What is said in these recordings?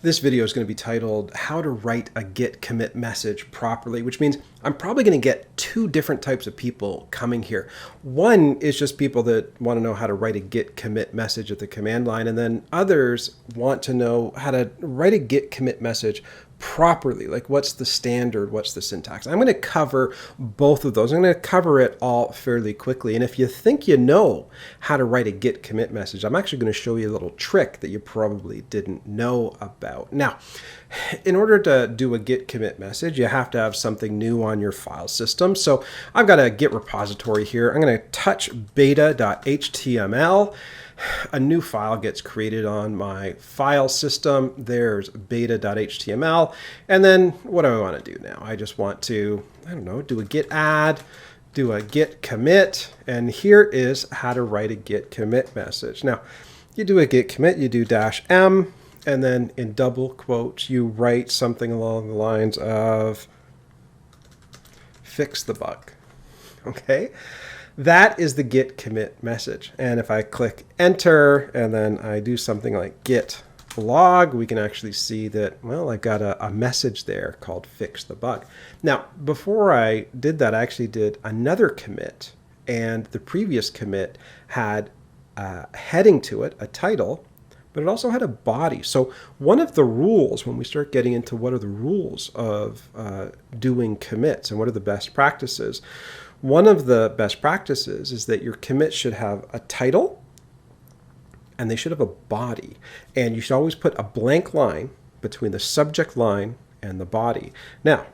This video is going to be titled How to Write a Git Commit Message Properly, which means I'm probably going to get two different types of people coming here. One is just people that want to know how to write a Git commit message at the command line, and then others want to know how to write a Git commit message properly. Like, what's the standard, what's the syntax? I'm going to cover both of those. I'm going to cover it all fairly quickly. And if you think you know how to write a Git commit message, I'm actually going to show you a little trick that you probably didn't know about. Now, in order to do a Git commit message, you have to have something new on your file system. So I've got a Git repository here. I'm going to touch beta.html. A new file gets created on my file system. There's beta.html. And then what do I want to do now? I just want to, do a git add, do a git commit, and here is how to write a git commit message. Now, you do a git commit, you do -m, and then in double quotes, you write something along the lines of fix the bug. Okay? That is the git commit message. And if I click enter and then I do something like git log, we can actually see that, well, I got a message there called fix the bug. Now, before I did that, I actually did another commit, and the previous commit had a heading to it, a title, but it also had a body. So one of the rules, when we start getting into what are the rules of doing commits and what are the best practices, one of the best practices is that your commit should have a title and they should have a body. And you should always put a blank line between the subject line and the body. Now,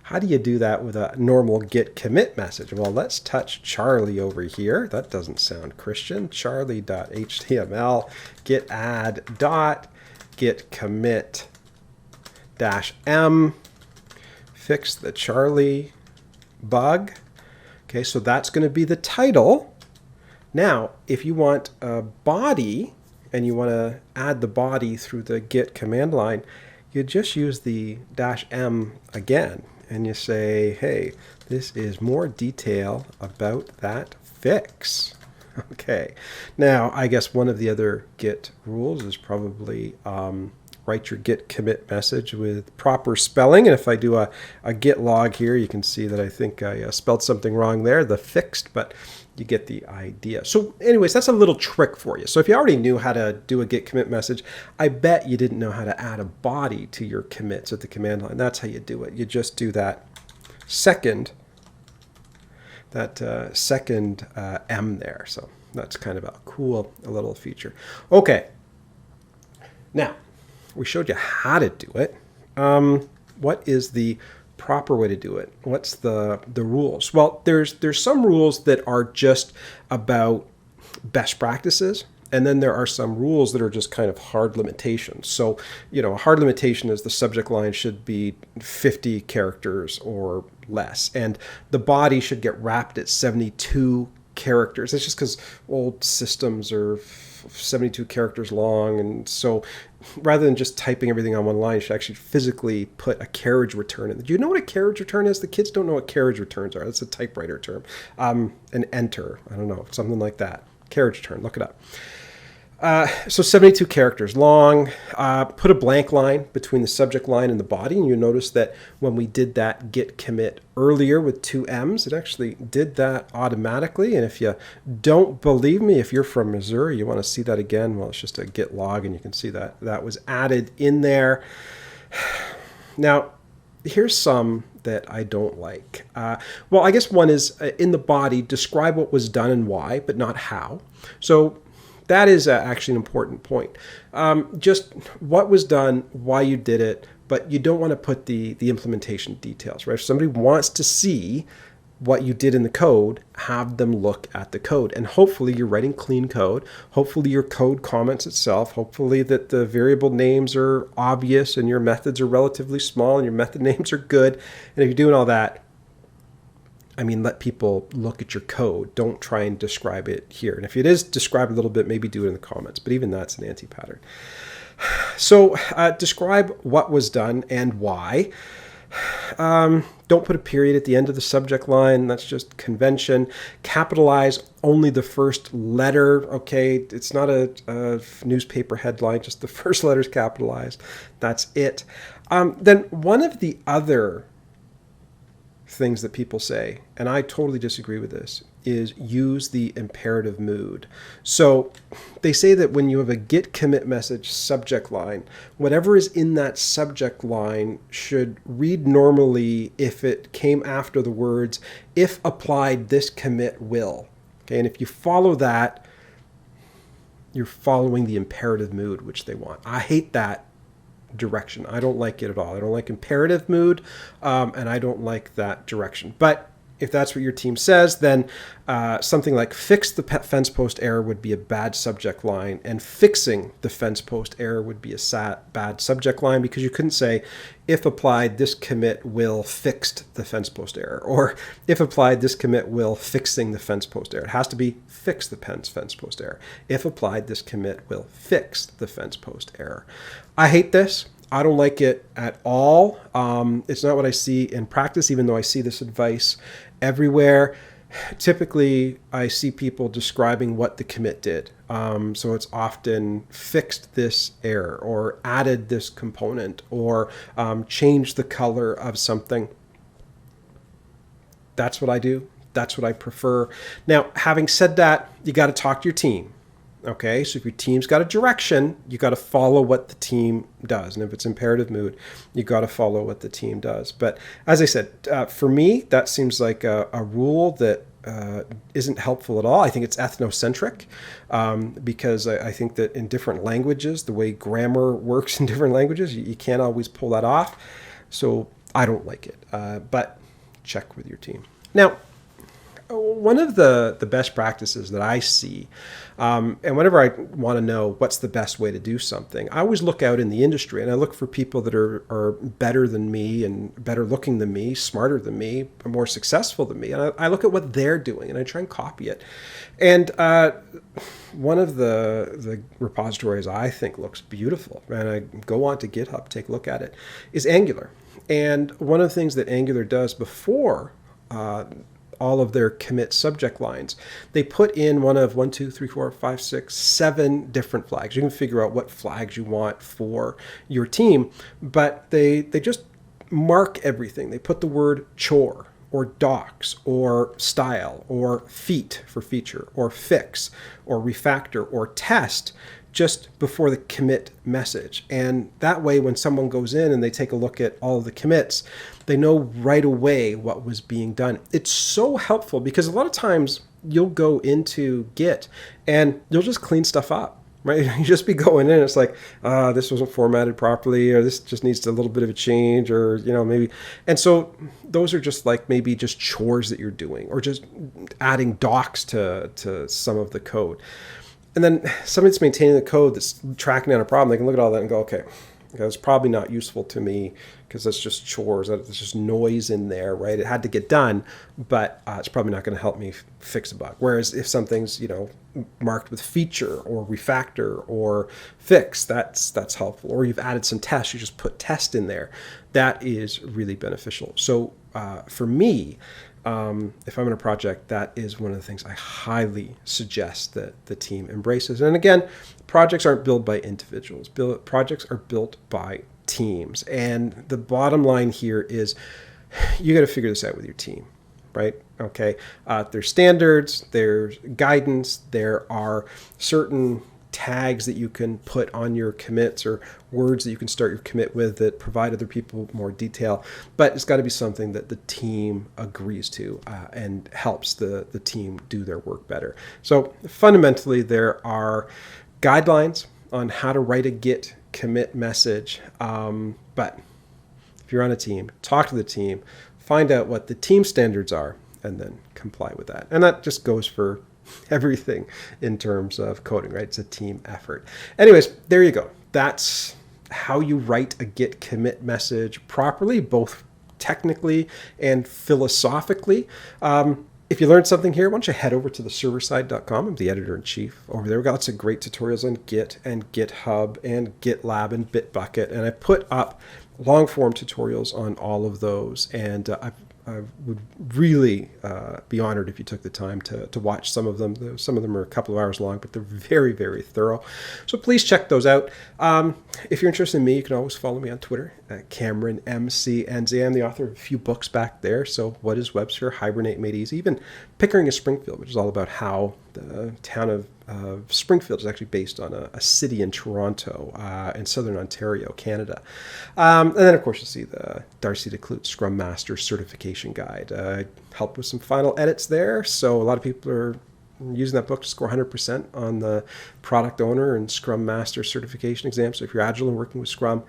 how do you do that with a normal git commit message? Well, let's touch Charlie over here. That doesn't sound Christian. Charlie.html, git add dot git commit -m, fix the Charlie bug. Okay, so that's going to be the title. Now, if you want a body and you want to add the body through the git command line, you just use the -m again and you say, hey, this is more detail about that fix. Okay, now I guess one of the other Git rules is probably write your git commit message with proper spelling. And if I do a git log here, you can see that I think I spelled something wrong there, the fixed, but you get the idea. So anyways, that's a little trick for you. So if you already knew how to do a git commit message, I bet you didn't know how to add a body to your commits at the command line. That's how you do it. You just do that second M there. So that's kind of a cool little feature. Okay, now, we showed you how to do it. What is the proper way to do it? What's the rules? Well, there's some rules that are just about best practices, and then there are some rules that are just kind of hard limitations. So, a hard limitation is the subject line should be 50 characters or less, and the body should get wrapped at 72 characters. It's just because old systems are 72 characters long, and so rather than just typing everything on one line, you should actually physically put a carriage return in. Do you know what a carriage return is? The kids don't know what carriage returns are. That's a typewriter term. An enter, I don't know, something like that. Carriage return, look it up. So 72 characters long. Put a blank line between the subject line and the body, and you notice that when we did that git commit earlier with 2 M's, it actually did that automatically. And if you don't believe me, if you're from Missouri, you want to see that again, well, it's just a git log, and you can see that that was added in there. Now, here's some that I don't like. Well, I guess one is in the body, describe what was done and why, but not how. So that is actually an important point. Just what was done, why you did it, but you don't want to put the implementation details, right? If somebody wants to see what you did in the code, have them look at the code. And hopefully you're writing clean code. Hopefully your code comments itself. Hopefully that the variable names are obvious and your methods are relatively small and your method names are good. And if you're doing all that, let people look at your code. Don't try and describe it here. And if it is described a little bit, maybe do it in the comments. But even that's an anti-pattern. So describe what was done and why. Don't put a period at the end of the subject line. That's just convention. Capitalize only the first letter. Okay, it's not a newspaper headline, just the first letter is capitalized. That's it. Then one of the other things that people say, and I totally disagree with this, is use the imperative mood. So they say that when you have a git commit message subject line, whatever is in that subject line should read normally if it came after the words, if applied, this commit will. Okay, and if you follow that, you're following the imperative mood, which they want. I hate that direction. I don't like it at all. I don't like imperative mood, and I don't like that direction. But if that's what your team says, then something like fix the fence post error would be a bad subject line, and fixing the fence post error would be a bad subject line, because you couldn't say, if applied, this commit will fixed the fence post error, or if applied, this commit will fixing the fence post error. It has to be fix the fence post error. If applied, this commit will fix the fence post error. I hate this. I don't like it at all. It's not what I see in practice, even though I see this advice everywhere. Typically, I see people describing what the commit did. So it's often fixed this error, or added this component, or changed the color of something. That's what I do. That's what I prefer. Now, having said that, you got to talk to your team. Okay, so if your team's got a direction, you got to follow what the team does. And if it's imperative mood, you got to follow what the team does. But as I said, for me, that seems like a rule that isn't helpful at all. I think it's ethnocentric, because I think that in different languages, the way grammar works in different languages, you can't always pull that off. So I don't like it, but check with your team. Now, one of the best practices that I see, and whenever I want to know what's the best way to do something, I always look out in the industry and I look for people that are better than me and better looking than me, smarter than me, more successful than me. And I look at what they're doing and I try and copy it. And one of the repositories I think looks beautiful, and I go on to GitHub, take a look at it, is Angular. And one of the things that Angular does before all of their commit subject lines, they put in one of 7 different flags. You can figure out what flags you want for your team, but they just mark everything. They put the word chore, or docs, or style, or feat for feature, or fix, or refactor, or test just before the commit message. And that way, when someone goes in and they take a look at all of the commits, they know right away what was being done. It's so helpful, because a lot of times you'll go into Git and you'll just clean stuff up, right? You just be going in, it's like, this wasn't formatted properly, or this just needs a little bit of a change, or, maybe. And so those are just like maybe just chores that you're doing, or just adding docs to some of the code. And then somebody that's maintaining the code, that's tracking down a problem, they can look at all that and go, okay, it's probably not useful to me, because that's just chores. There's just noise in there, right? It had to get done, but it's probably not going to help me fix a bug. Whereas if something's, marked with feature or refactor or fix, that's helpful. Or you've added some tests, you just put test in there. That is really beneficial. So for me, if I'm in a project, that is one of the things I highly suggest that the team embraces. And again, projects aren't built by individuals. Projects are built by teams. And the bottom line here is you got to figure this out with your team, right? Okay. There's standards, there's guidance, there are certain tags that you can put on your commits, or words that you can start your commit with that provide other people more detail. But it's got to be something that the team agrees to and helps the team do their work better. So fundamentally, there are guidelines on how to write a Git commit message. But if you're on a team, talk to the team, find out what the team standards are, and then comply with that. And that just goes for everything in terms of coding, right? It's a team effort. Anyways, there you go. That's how you write a Git commit message properly, both technically and philosophically. If you learned something here, why don't you head over to the serverside.com. I'm the editor-in-chief over there. We've got lots of great tutorials on Git and GitHub and GitLab and Bitbucket. And I put up long-form tutorials on all of those. And I would really be honored if you took the time to watch some of them. Some of them are a couple of hours long, but they're very, very thorough. So please check those out. If you're interested in me, you can always follow me on Twitter at Cameron MCNZ. I'm the author of a few books back there. So What is Websphere? Hibernate Made Easy. Even Pickering is Springfield, which is all about how the town of Springfield is actually based on a city in Toronto in southern Ontario, Canada. And then, of course, you'll see the Darcy DeClute Scrum Master Certification Guide. I helped with some final edits there, so a lot of people are using that book to score 100% on the Product Owner and Scrum Master Certification exam. So if you're Agile and working with Scrum,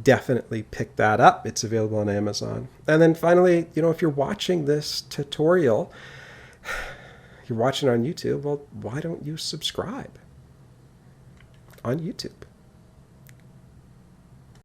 definitely pick that up. It's available on Amazon. And then finally, if you're watching this tutorial, you're watching on YouTube, well, why don't you subscribe on YouTube?